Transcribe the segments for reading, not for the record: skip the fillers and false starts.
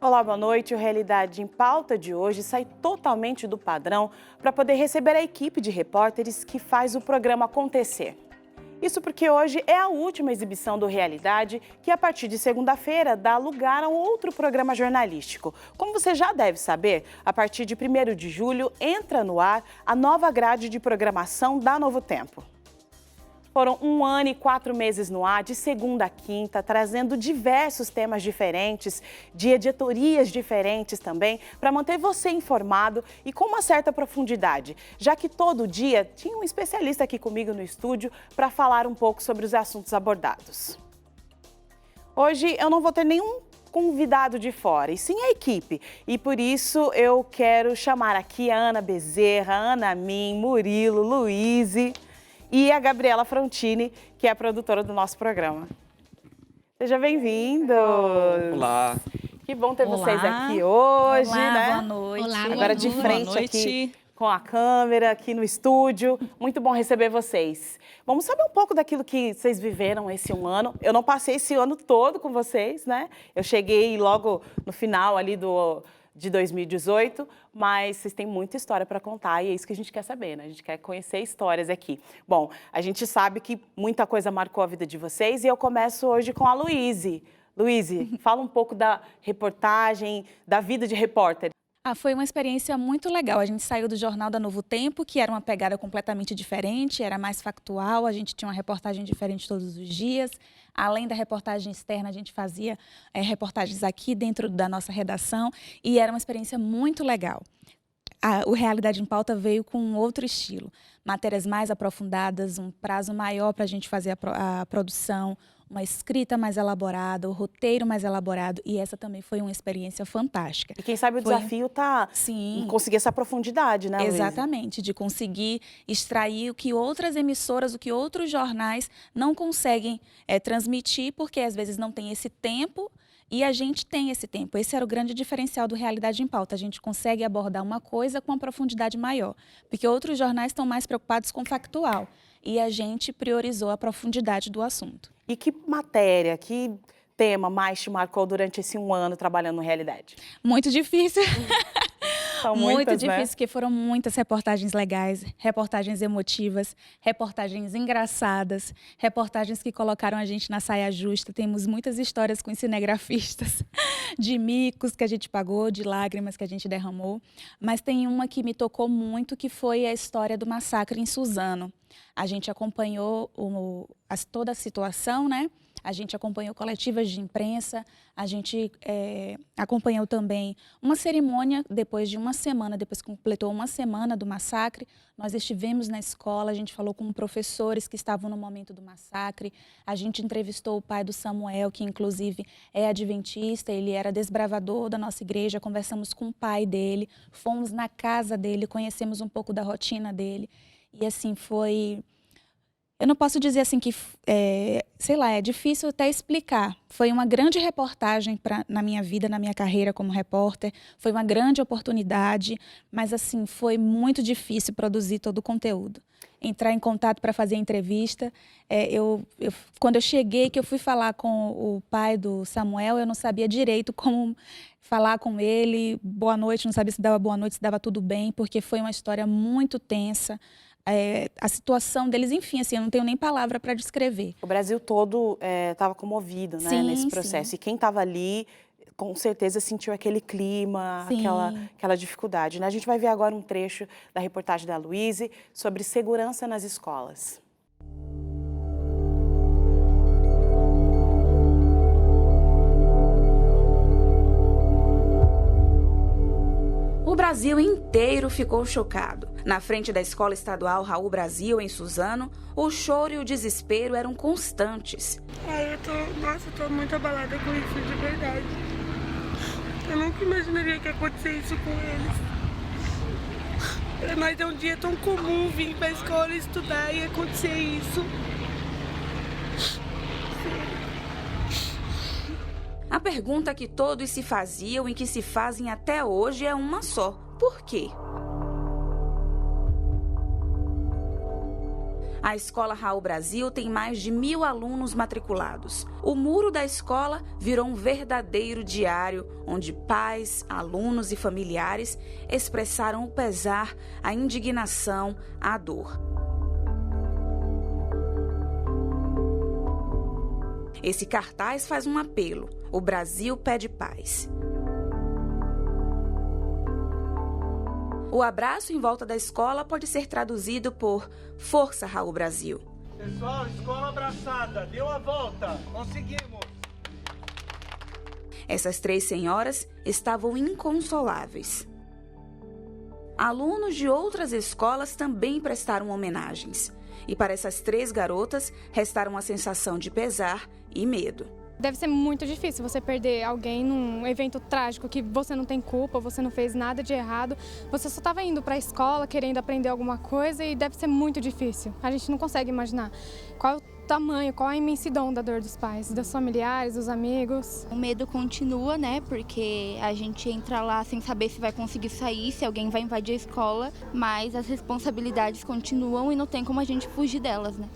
Olá, boa noite. O Realidade em Pauta de hoje sai totalmente do padrão para poder receber a equipe de repórteres que faz o programa acontecer. Isso porque hoje é a última exibição do Realidade, que a partir de segunda-feira dá lugar a um outro programa jornalístico. Como você já deve saber, a partir de 1º de julho entra no ar a nova grade de programação da Novo Tempo. Foram 1 ano e 4 meses no ar, de segunda a quinta, trazendo diversos temas diferentes, de editorias diferentes também, para manter você informado e com uma certa profundidade, já que todo dia tinha um especialista aqui comigo no estúdio para falar um pouco sobre os assuntos abordados. Hoje eu não vou ter nenhum convidado de fora, e sim a equipe. E por isso eu quero chamar aqui a Ana Bezerra, Ana Min, Murilo, Luíse e a Gabriela Frontini, que é a produtora do nosso programa. Seja bem-vindo! Olá! Que bom ter vocês aqui hoje, Olá, né? boa noite. Olá, agora de frente aqui com a câmera, aqui no estúdio. Muito bom receber vocês. Vamos saber um pouco daquilo que vocês viveram esse 1 ano. Eu não passei esse ano todo com vocês, né? Eu cheguei logo no final ali de 2018, mas vocês têm muita história para contar e é isso que a gente quer saber, né? A gente quer conhecer histórias aqui. Bom, a gente sabe que muita coisa marcou a vida de vocês e eu começo hoje com a Luíse. Luíse, fala um pouco da reportagem, da vida de repórter. Foi uma experiência muito legal. A gente saiu do Jornal da Novo Tempo, que era uma pegada completamente diferente, era mais factual, a gente tinha uma reportagem diferente todos os dias. Além da reportagem externa, a gente fazia reportagens aqui dentro da nossa redação e era uma experiência muito legal. O Realidade em Pauta veio com um outro estilo. Matérias mais aprofundadas, um prazo maior para a gente fazer a produção, uma escrita mais elaborada, o roteiro mais elaborado, e essa também foi uma experiência fantástica. E quem sabe o desafio está em conseguir essa profundidade, né, Luíse? Exatamente, de conseguir extrair o que outras emissoras, o que outros jornais não conseguem transmitir, porque às vezes não tem esse tempo, e a gente tem esse tempo. Esse era o grande diferencial do Realidade em Pauta. A gente consegue abordar uma coisa com uma profundidade maior, porque outros jornais estão mais preocupados com o factual, e a gente priorizou a profundidade do assunto. E que matéria, que tema mais te marcou durante esse 1 ano trabalhando no Realidade? Muito difícil. São muito muitas, difícil, né? porque foram muitas reportagens legais, reportagens emotivas, reportagens engraçadas, reportagens que colocaram a gente na saia justa. Temos muitas histórias com cinegrafistas, de micos que a gente pagou, de lágrimas que a gente derramou. Mas tem uma que me tocou muito, que foi a história do massacre em Suzano. A gente acompanhou toda a situação, né? A gente acompanhou coletivas de imprensa, a gente acompanhou também uma cerimônia depois de 1 semana, depois que completou 1 semana do massacre. Nós estivemos na escola, a gente falou com professores que estavam no momento do massacre, a gente entrevistou o pai do Samuel, que inclusive é adventista, ele era desbravador da nossa igreja, conversamos com o pai dele, fomos na casa dele, conhecemos um pouco da rotina dele. E assim, eu não posso dizer assim que, sei lá, é difícil até explicar. Foi uma grande reportagem na minha vida, na minha carreira como repórter. Foi uma grande oportunidade, mas assim, foi muito difícil produzir todo o conteúdo. Entrar em contato para fazer a entrevista. Quando eu cheguei, que eu fui falar com o pai do Samuel, eu não sabia direito como falar com ele. Boa noite, não sabia se dava boa noite, se dava tudo bem, porque foi uma história muito tensa. A situação deles, enfim, assim, eu não tenho nem palavra para descrever. O Brasil todo estava comovido, né, nesse processo. Sim. E quem estava ali, com certeza, sentiu aquele clima, aquela dificuldade, né? A gente vai ver agora um trecho da reportagem da Luíse sobre segurança nas escolas. O Brasil inteiro ficou chocado. Na frente da Escola Estadual Raul Brasil, em Suzano, o choro e o desespero eram constantes. Eu tô muito abalada com isso, de verdade. Eu nunca imaginaria que ia acontecer isso com eles. Para nós é um dia tão comum vir pra escola estudar e acontecer isso. A pergunta que todos se faziam e que se fazem até hoje é uma só. Por quê? A escola Raul Brasil tem mais de 1.000 alunos matriculados. O muro da escola virou um verdadeiro diário, onde pais, alunos e familiares expressaram o pesar, a indignação, a dor. Esse cartaz faz um apelo: o Brasil pede paz. O abraço em volta da escola pode ser traduzido por Força Raul Brasil. Pessoal, escola abraçada, deu a volta, conseguimos. Essas 3 senhoras estavam inconsoláveis. Alunos de outras escolas também prestaram homenagens. E para essas 3 garotas, restaram a sensação de pesar e medo. Deve ser muito difícil você perder alguém num evento trágico que você não tem culpa, você não fez nada de errado, você só estava indo para a escola querendo aprender alguma coisa e deve ser muito difícil. A gente não consegue imaginar qual é o tamanho, qual a imensidão da dor dos pais, dos familiares, dos amigos. O medo continua, né? Porque a gente entra lá sem saber se vai conseguir sair, se alguém vai invadir a escola, mas as responsabilidades continuam e não tem como a gente fugir delas, né?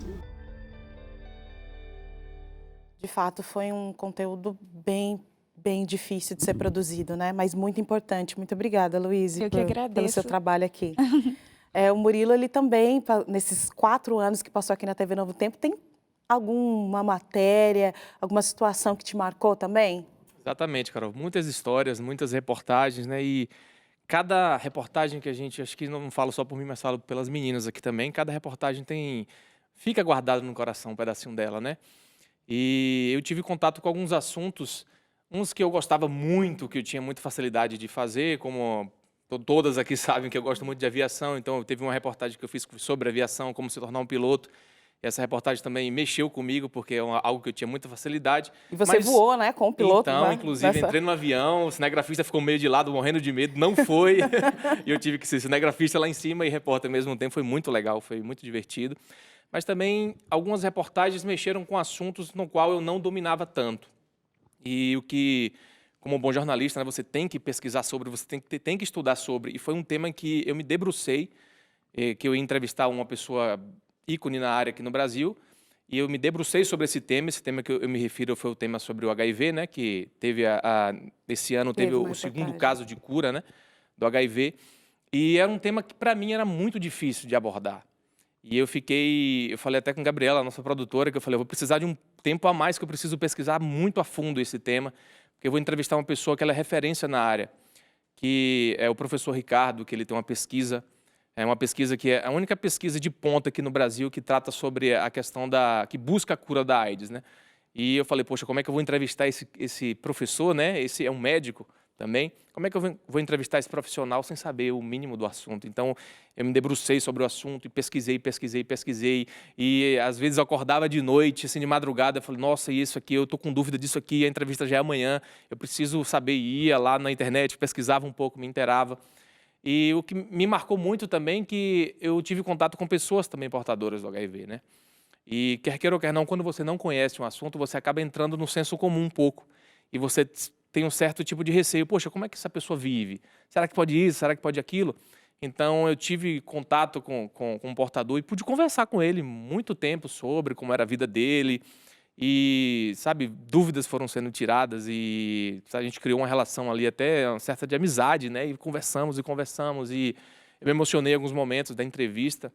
De fato, foi um conteúdo bem difícil de ser produzido, né? Mas muito importante. Muito obrigada, Luíse, Eu que agradeço. pelo seu trabalho aqui. O Murilo, ele também, nesses 4 anos que passou aqui na TV Novo Tempo, tem alguma matéria, alguma situação que te marcou também? Exatamente, Carol. Muitas histórias, muitas reportagens, né? E cada reportagem que a gente, acho que não falo só por mim, mas falo pelas meninas aqui também, cada reportagem fica guardado no coração um pedacinho dela, né? E eu tive contato com alguns assuntos, uns que eu gostava muito, que eu tinha muita facilidade de fazer, como todas aqui sabem que eu gosto muito de aviação, então teve uma reportagem que eu fiz sobre aviação, como se tornar um piloto. E essa reportagem também mexeu comigo, porque é algo que eu tinha muita facilidade. E você voou, né, com o piloto? Então, inclusive, entrei no avião, o cinegrafista ficou meio de lado, morrendo de medo, não foi. E eu tive que ser cinegrafista lá em cima e repórter ao mesmo tempo. Foi muito legal, foi muito divertido. Mas também algumas reportagens mexeram com assuntos no qual eu não dominava tanto. E o que, como bom jornalista, né, você tem que pesquisar sobre, você tem que estudar sobre. E foi um tema em que eu me debrucei, que eu ia entrevistar uma pessoa ícone na área aqui no Brasil, e eu me debrucei sobre esse tema que eu me refiro foi o tema sobre o HIV, né, que teve esse ano teve o segundo caso de cura, né, do HIV, e era um tema que para mim era muito difícil de abordar. E eu falei até com a Gabriela, a nossa produtora, que eu falei, eu vou precisar de um tempo a mais, que eu preciso pesquisar muito a fundo esse tema, porque eu vou entrevistar uma pessoa que ela é referência na área, que é o professor Ricardo, que ele tem uma pesquisa, uma pesquisa que é a única pesquisa de ponta aqui no Brasil que trata sobre a questão que busca a cura da AIDS, né? E eu falei, poxa, como é que eu vou entrevistar esse professor, né? Esse é um médico também. Como é que eu vou entrevistar esse profissional sem saber o mínimo do assunto? Então, eu me debrucei sobre o assunto e pesquisei. E às vezes eu acordava de noite, assim, de madrugada, eu falei, nossa, isso aqui, eu tô com dúvida disso aqui, a entrevista já é amanhã, eu preciso saber, ia lá na internet, pesquisava um pouco, me inteirava. E o que me marcou muito também que eu tive contato com pessoas também portadoras do HIV, né? E quer queira ou quer não, quando você não conhece um assunto, você acaba entrando no senso comum um pouco. E você tem um certo tipo de receio. Poxa, como é que essa pessoa vive? Será que pode isso? Será que pode aquilo? Então, eu tive contato com um portador e pude conversar com ele muito tempo sobre como era a vida dele. E, sabe, dúvidas foram sendo tiradas e a gente criou uma relação ali até uma certa de amizade, né? E conversamos e eu me emocionei em alguns momentos da entrevista.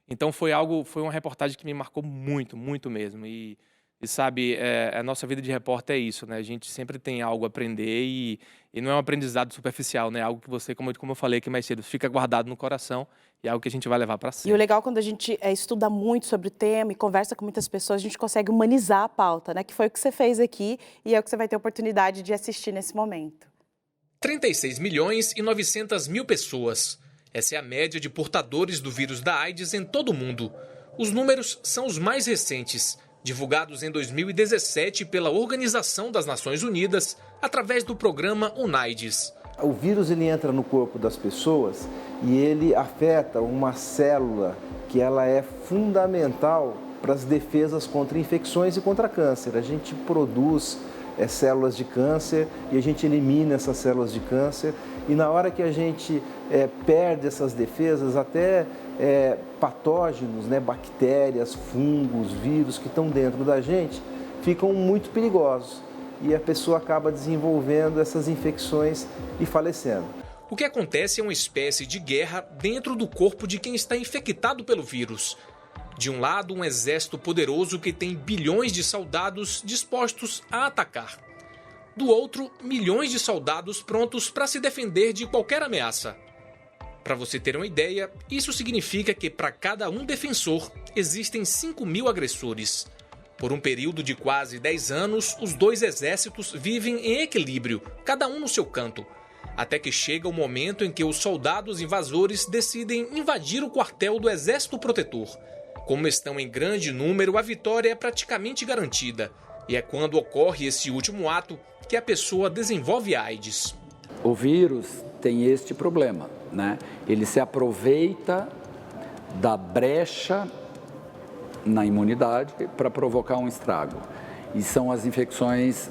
Então, foi uma reportagem que me marcou muito, muito mesmo. E sabe, a nossa vida de repórter é isso, né? A gente sempre tem algo a aprender e não é um aprendizado superficial, né? Algo que você, como eu falei aqui mais cedo, fica guardado no coração e é algo que a gente vai levar para sempre. E o legal quando a gente estuda muito sobre o tema e conversa com muitas pessoas, a gente consegue humanizar a pauta, né? Que foi o que você fez aqui e é o que você vai ter oportunidade de assistir nesse momento. 36.900.000 pessoas. Essa é a média de portadores do vírus da AIDS em todo o mundo. Os números são os mais recentes, divulgados em 2017 pela Organização das Nações Unidas, através do programa UNAIDS. O vírus ele entra no corpo das pessoas e ele afeta uma célula que ela é fundamental para as defesas contra infecções e contra câncer. A gente produz células de câncer e a gente elimina essas células de câncer E na hora que a gente perde essas defesas, até patógenos, né, bactérias, fungos, vírus que estão dentro da gente, ficam muito perigosos. E a pessoa acaba desenvolvendo essas infecções e falecendo. O que acontece é uma espécie de guerra dentro do corpo de quem está infectado pelo vírus. De um lado, um exército poderoso que tem bilhões de soldados dispostos a atacar. Do outro, milhões de soldados prontos para se defender de qualquer ameaça. Para você ter uma ideia, isso significa que para cada um defensor existem 5.000 agressores. Por um período de quase 10 anos, os dois exércitos vivem em equilíbrio, cada um no seu canto. Até que chega o momento em que os soldados invasores decidem invadir o quartel do Exército Protetor. Como estão em grande número, a vitória é praticamente garantida. E é quando ocorre esse último ato que a pessoa desenvolve a AIDS. O vírus tem este problema, né? Ele se aproveita da brecha na imunidade para provocar um estrago. E são as infecções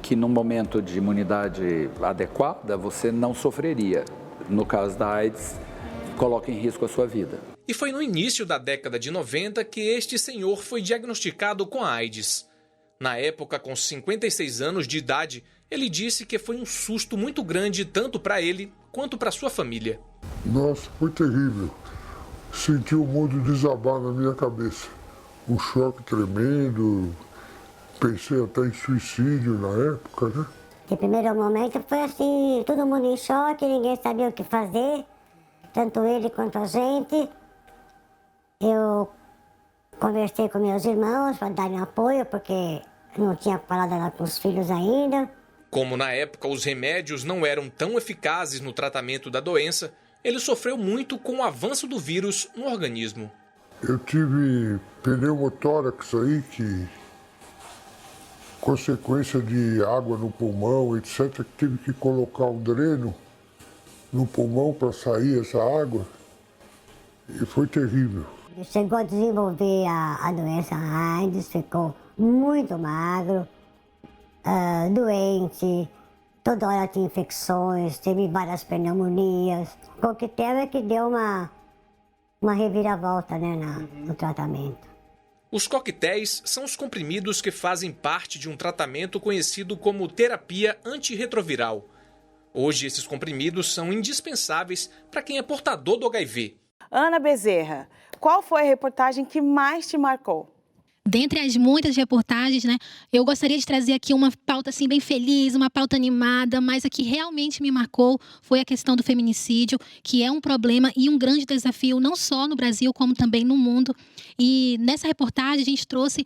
que no momento de imunidade adequada você não sofreria. No caso da AIDS, coloca em risco a sua vida. E foi no início da década de 90 que este senhor foi diagnosticado com a AIDS. Na época, com 56 anos de idade, ele disse que foi um susto muito grande tanto para ele quanto para sua família. Nossa, foi terrível. Senti o mundo desabar na minha cabeça. Um choque tremendo. Pensei até em suicídio na época, né? De primeiro momento foi assim, todo mundo em choque, ninguém sabia o que fazer, tanto ele quanto a gente. Eu conversei com meus irmãos para darem apoio, porque não tinha falado lá com os filhos ainda. Como na época os remédios não eram tão eficazes no tratamento da doença, ele sofreu muito com o avanço do vírus no organismo. Eu tive pneumotórax aí, que consequência de água no pulmão, etc., que tive que colocar um dreno no pulmão para sair essa água. E foi terrível. Ele chegou a desenvolver a doença AIDS, ficou muito magro, doente, toda hora tinha infecções, teve várias pneumonias. O coquetel é que deu uma reviravolta, né, no tratamento. Os coquetéis são os comprimidos que fazem parte de um tratamento conhecido como terapia antirretroviral. Hoje, esses comprimidos são indispensáveis para quem é portador do HIV. Ana Bezerra, qual foi a reportagem que mais te marcou? Dentre as muitas reportagens, né, eu gostaria de trazer aqui uma pauta assim, bem feliz, uma pauta animada, mas a que realmente me marcou foi a questão do feminicídio, que é um problema e um grande desafio, não só no Brasil, como também no mundo. E nessa reportagem a gente trouxe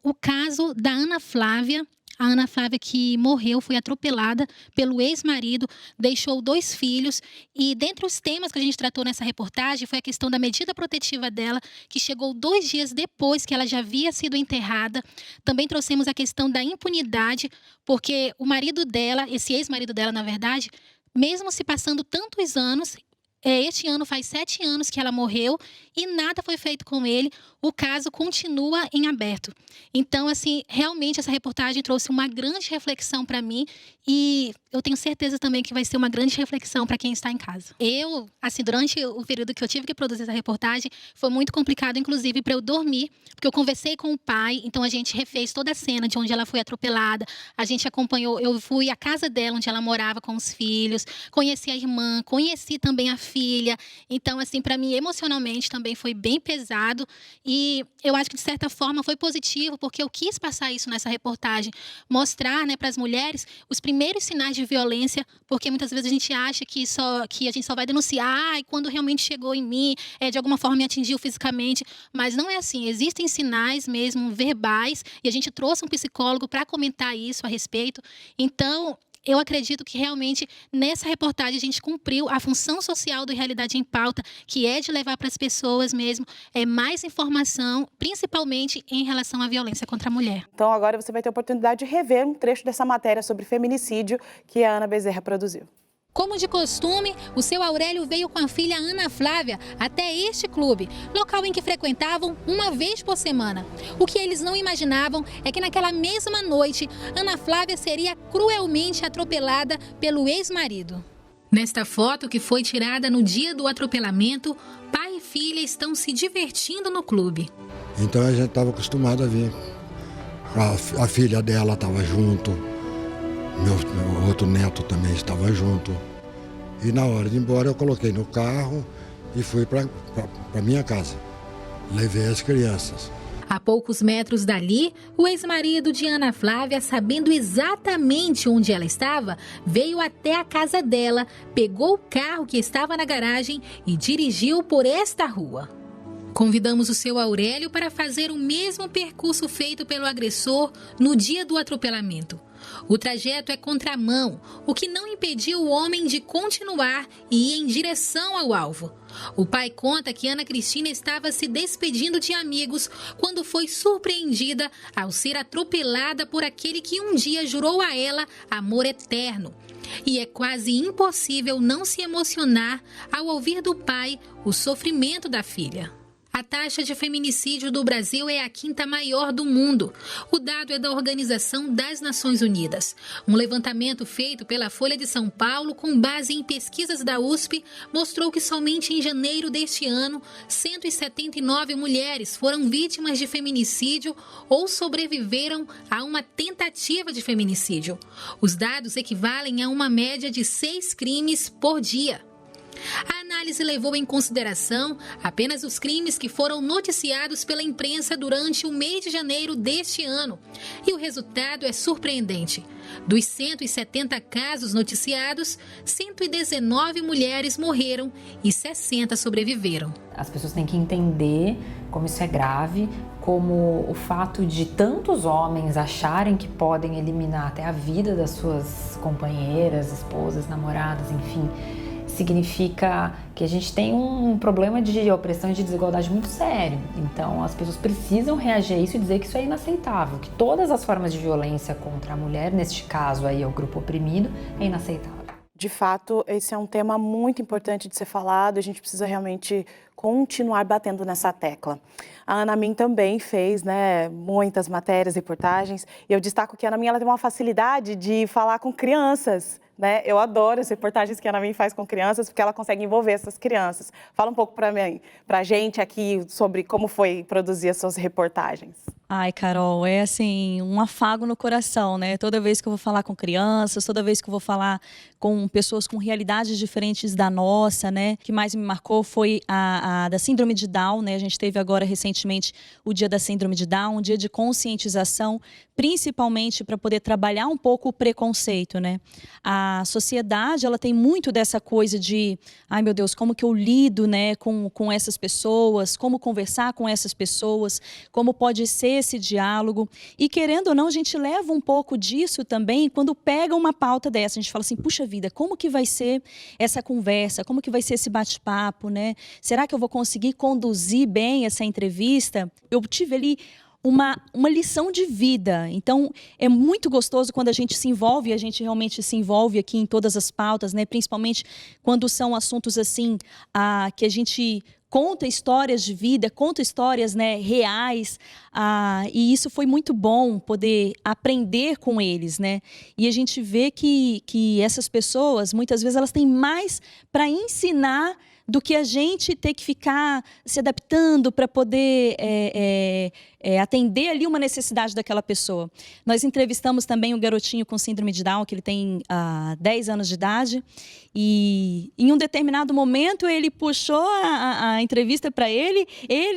o caso da Ana Flávia. A Ana Flávia, que morreu, foi atropelada pelo ex-marido, deixou 2 filhos. E dentre os temas que a gente tratou nessa reportagem foi a questão da medida protetiva dela, que chegou 2 dias depois que ela já havia sido enterrada. Também trouxemos a questão da impunidade, porque o marido dela, esse ex-marido dela, na verdade, mesmo se passando tantos anos, este ano faz 7 anos que ela morreu e nada foi feito com ele. O caso continua em aberto. Então, assim, realmente essa reportagem trouxe uma grande reflexão para mim e eu tenho certeza também que vai ser uma grande reflexão para quem está em casa. Eu, assim, durante o período que eu tive que produzir essa reportagem, foi muito complicado, inclusive, para eu dormir, porque eu conversei com o pai, então a gente refez toda a cena de onde ela foi atropelada, a gente acompanhou, eu fui à casa dela, onde ela morava com os filhos, conheci a irmã, conheci também a filha. Então, assim, para mim, emocionalmente também foi bem pesado e eu acho que, de certa forma, foi positivo, porque eu quis passar isso nessa reportagem, mostrar, né, para as mulheres os primeiros sinais de violência, porque muitas vezes a gente acha que a gente só vai denunciar e quando realmente chegou em mim, de alguma forma me atingiu fisicamente, mas não é assim, existem sinais mesmo verbais e a gente trouxe um psicólogo para comentar isso a respeito. Então, eu acredito que realmente nessa reportagem a gente cumpriu a função social do Realidade em Pauta, que é de levar para as pessoas mesmo mais informação, principalmente em relação à violência contra a mulher. Então agora você vai ter a oportunidade de rever um trecho dessa matéria sobre feminicídio que a Ana Bezerra produziu. Como de costume, o seu Aurélio veio com a filha Ana Flávia até este clube, local em que frequentavam uma vez por semana. O que eles não imaginavam é que naquela mesma noite, Ana Flávia seria cruelmente atropelada pelo ex-marido. Nesta foto, que foi tirada no dia do atropelamento, pai e filha estão se divertindo no clube. Então a gente estava acostumado a vir. A filha dela estava junto, meu outro neto também estava junto. E na hora de ir embora eu coloquei no carro e fui para minha casa. Levei as crianças. A poucos metros dali, o ex-marido de Ana Flávia, sabendo exatamente onde ela estava, veio até a casa dela, pegou o carro que estava na garagem e dirigiu por esta rua. Convidamos o seu Aurélio para fazer o mesmo percurso feito pelo agressor no dia do atropelamento. O trajeto é contramão, o que não impediu o homem de continuar e ir em direção ao alvo. O pai conta que Ana Cristina estava se despedindo de amigos quando foi surpreendida ao ser atropelada por aquele que um dia jurou a ela amor eterno. E é quase impossível não se emocionar ao ouvir do pai o sofrimento da filha. A taxa de feminicídio do Brasil é a 5ª maior do mundo. O dado é da Organização das Nações Unidas. Um levantamento feito pela Folha de São Paulo, com base em pesquisas da USP, mostrou que somente em janeiro deste ano, 179 mulheres foram vítimas de feminicídio ou sobreviveram a uma tentativa de feminicídio. Os dados equivalem a uma média de 6 crimes por dia. A análise levou em consideração apenas os crimes que foram noticiados pela imprensa durante o mês de janeiro deste ano. E o resultado é surpreendente. Dos 170 casos noticiados, 119 mulheres morreram e 60 sobreviveram. As pessoas têm que entender como isso é grave, como o fato de tantos homens acharem que podem eliminar até a vida das suas companheiras, esposas, namoradas, enfim, significa que a gente tem um problema de opressão e de desigualdade muito sério. Então, as pessoas precisam reagir a isso e dizer que isso é inaceitável, que todas as formas de violência contra a mulher, neste caso aí é o grupo oprimido, é inaceitável. De fato, esse é um tema muito importante de ser falado, a gente precisa realmente continuar batendo nessa tecla. A Ana Min também fez, muitas matérias, reportagens, e eu destaco que a Ana Min ela tem uma facilidade de falar com crianças. Eu adoro as reportagens que a Ana Min faz com crianças, porque ela consegue envolver essas crianças. Fala um pouco pra gente aqui sobre como foi produzir as suas reportagens. Ai, Carol, é assim, um afago no coração, Toda vez que eu vou falar com crianças, toda vez que eu vou falar com pessoas com realidades diferentes da nossa, O que mais me marcou foi a da síndrome de Down, A gente teve agora recentemente o dia da síndrome de Down, um dia de conscientização, principalmente para poder trabalhar um pouco o preconceito, A sociedade, ela tem muito dessa coisa de, ai meu Deus, como que eu lido, com essas pessoas, como conversar com essas pessoas, como pode ser esse diálogo. E querendo ou não, a gente leva um pouco disso também quando pega uma pauta dessa. A gente fala assim, puxa vida, como que vai ser essa conversa? Como que vai ser esse bate-papo, Será que eu vou conseguir conduzir bem essa entrevista? Eu tive ali uma lição de vida. Então, é muito gostoso quando a gente se envolve, a gente realmente se envolve aqui em todas as pautas, principalmente quando são assuntos assim, que a gente conta histórias de vida, conta histórias reais, e isso foi muito bom poder aprender com eles, E a gente vê que essas pessoas, muitas vezes, elas têm mais para ensinar do que a gente ter que ficar se adaptando para poder atender ali uma necessidade daquela pessoa. Nós entrevistamos também um garotinho com síndrome de Down, que ele tem 10 anos de idade, e em um determinado momento ele puxou a entrevista para ele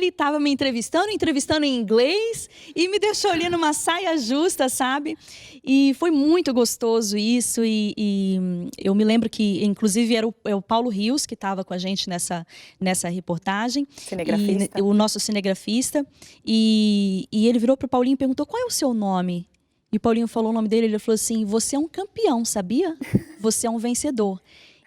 estava me entrevistando em inglês, e me deixou ali numa saia justa, sabe? E foi muito gostoso isso, e eu me lembro que, inclusive, era o Paulo Rios que estava com a gente nessa reportagem. Cinegrafista. O nosso cinegrafista. E ele virou para o Paulinho e perguntou, qual é o seu nome? E o Paulinho falou o nome dele, ele falou assim, você é um campeão, sabia? Você é um vencedor.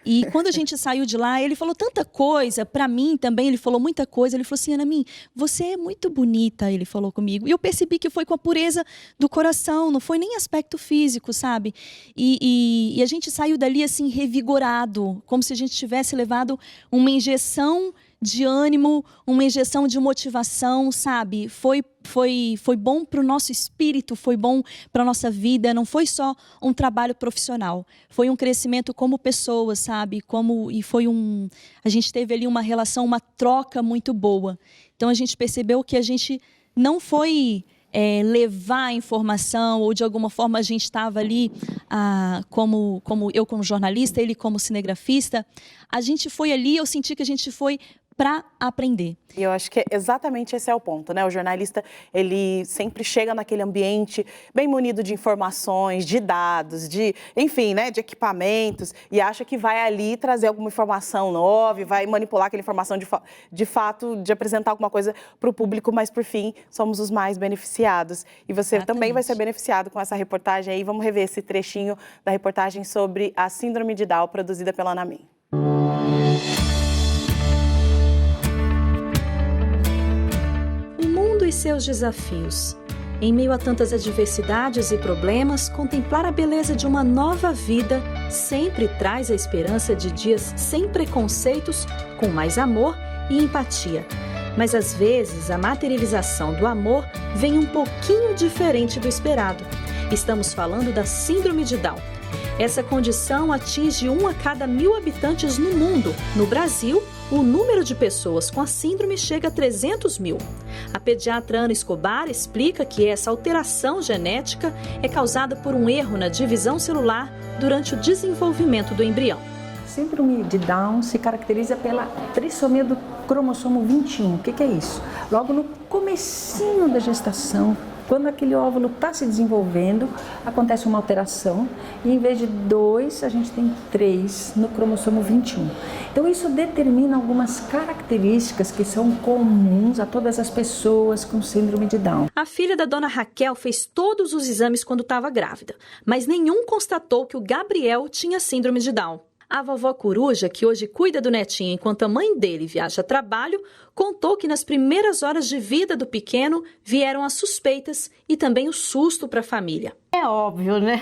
E quando a gente saiu de lá, ele falou tanta coisa, para mim também, ele falou muita coisa. Ele falou assim, Ana Min, você é muito bonita, ele falou comigo. E eu percebi que foi com a pureza do coração, não foi nem aspecto físico, sabe? E a gente saiu dali assim, revigorado, como se a gente tivesse levado uma injeção de ânimo, uma injeção de motivação, sabe? Foi bom para o nosso espírito, foi bom para a nossa vida, não foi só um trabalho profissional, foi um crescimento como pessoas, sabe? A gente teve ali uma relação, uma troca muito boa. Então a gente percebeu que a gente não foi levar a informação, ou de alguma forma a gente estava ali, como eu como jornalista, ele como cinegrafista, a gente foi ali, eu senti que a gente foi para aprender. E eu acho que exatamente esse é o ponto, né? O jornalista, ele sempre chega naquele ambiente bem munido de informações, de dados, enfim, né, de equipamentos, e acha que vai ali trazer alguma informação nova, vai manipular aquela informação de fato, de apresentar alguma coisa para o público, mas por fim, somos os mais beneficiados. E você também vai ser beneficiado com essa reportagem aí. Vamos rever esse trechinho da reportagem sobre a Síndrome de Down, produzida pela Ana Min. E seus desafios. Em meio a tantas adversidades e problemas, contemplar a beleza de uma nova vida sempre traz a esperança de dias sem preconceitos, com mais amor e empatia. Mas às vezes a materialização do amor vem um pouquinho diferente do esperado. Estamos falando da Síndrome de Down. Essa condição atinge 1 a cada 1000 habitantes no mundo. No Brasil, o número de pessoas com a síndrome chega a 300 mil. A pediatra Ana Escobar explica que essa alteração genética é causada por um erro na divisão celular durante o desenvolvimento do embrião. A síndrome de Down se caracteriza pela trissomia do cromossomo 21. O que é isso? Logo no comecinho da gestação, quando aquele óvulo está se desenvolvendo, acontece uma alteração e em vez de 2, a gente tem 3 no cromossomo 21. Então isso determina algumas características que são comuns a todas as pessoas com síndrome de Down. A filha da dona Raquel fez todos os exames quando estava grávida, mas nenhum constatou que o Gabriel tinha síndrome de Down. A vovó Coruja, que hoje cuida do netinho enquanto a mãe dele viaja a trabalho, contou que nas primeiras horas de vida do pequeno vieram as suspeitas e também o susto para a família. É óbvio, né?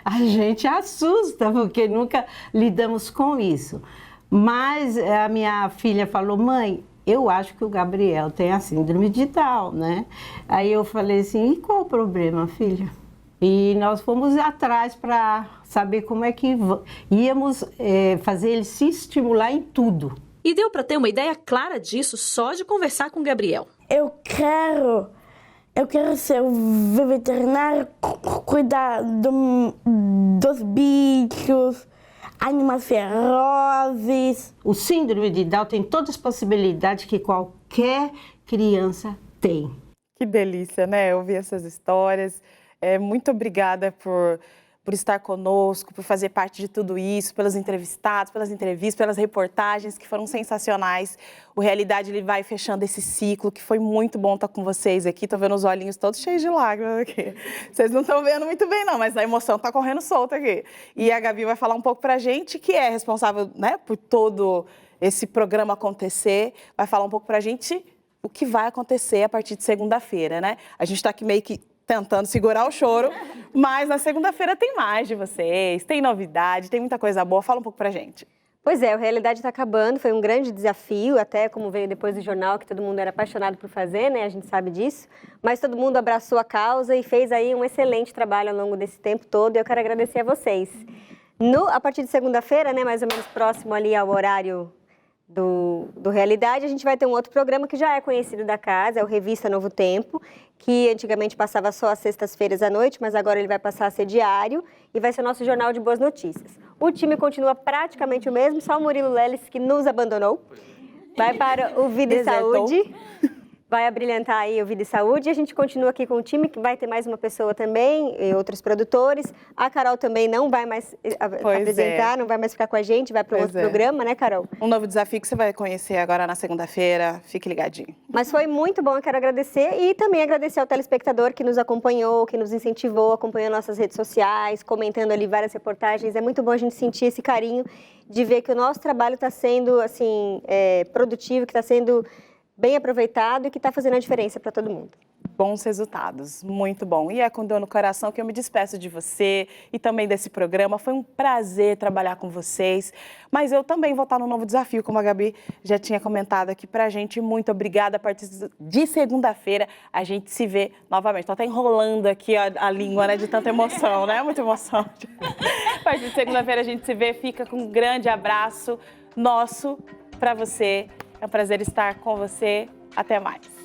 A gente assusta porque nunca lidamos com isso. Mas a minha filha falou, mãe, eu acho que o Gabriel tem a síndrome de Down, né? Aí eu falei assim, e qual o problema, filha? E nós fomos atrás para saber como é que íamos fazer ele se estimular em tudo. E deu para ter uma ideia clara disso só de conversar com o Gabriel. Eu quero ser o veterinário, cuidar dos bichos, animais ferozes. O síndrome de Down tem todas as possibilidades que qualquer criança tem. Que delícia, né? Ouvir essas histórias. Muito obrigada por estar conosco, por fazer parte de tudo isso, pelos entrevistados, pelas entrevistas, pelas reportagens que foram sensacionais. O Realidade ele vai fechando esse ciclo, que foi muito bom estar com vocês aqui. Estou vendo os olhinhos todos cheios de lágrimas aqui. Vocês não estão vendo muito bem não, mas a emoção está correndo solta aqui. E a Gabi vai falar um pouco para a gente, que é responsável, né, por todo esse programa acontecer. Vai falar um pouco para a gente o que vai acontecer a partir de segunda-feira, né? A gente está aqui meio que tentando segurar o choro, mas na segunda-feira tem mais de vocês, tem novidade, tem muita coisa boa. Fala um pouco pra gente. Pois é, o Realidade está acabando, foi um grande desafio, até como veio depois do jornal, que todo mundo era apaixonado por fazer, né? A gente sabe disso, mas todo mundo abraçou a causa e fez aí um excelente trabalho ao longo desse tempo todo e eu quero agradecer a vocês. A partir de segunda-feira, né, mais ou menos próximo ali ao horário do Realidade, a gente vai ter um outro programa que já é conhecido da casa, é o Revista Novo Tempo, que antigamente passava só às sextas-feiras à noite, mas agora ele vai passar a ser diário e vai ser o nosso jornal de boas notícias. O time continua praticamente o mesmo, só o Murilo Leles, que nos abandonou, vai para o Vida e Saúde. vai abrilhantar aí o Vida e Saúde. E a gente continua aqui com o time, que vai ter mais uma pessoa também, e outros produtores. A Carol também não vai mais apresentar, não vai mais ficar com a gente, vai para outro programa, né, Carol? Um novo desafio que você vai conhecer agora na segunda-feira. Fique ligadinho. Mas foi muito bom, eu quero agradecer e também agradecer ao telespectador que nos acompanhou, que nos incentivou, acompanhou nossas redes sociais, comentando ali várias reportagens. É muito bom a gente sentir esse carinho de ver que o nosso trabalho está sendo, assim, produtivo, que está sendo bem aproveitado e que está fazendo a diferença para todo mundo. Bons resultados, muito bom. E é com dor no coração que eu me despeço de você e também desse programa. Foi um prazer trabalhar com vocês, mas eu também vou estar no novo desafio, como a Gabi já tinha comentado aqui pra gente. Muito obrigada. A partir de segunda-feira a gente se vê novamente. Estou até enrolando aqui a língua, né, de tanta emoção, né? Muita emoção. A partir de segunda-feira a gente se vê. Fica com um grande abraço nosso para você. É um prazer estar com você. Até mais.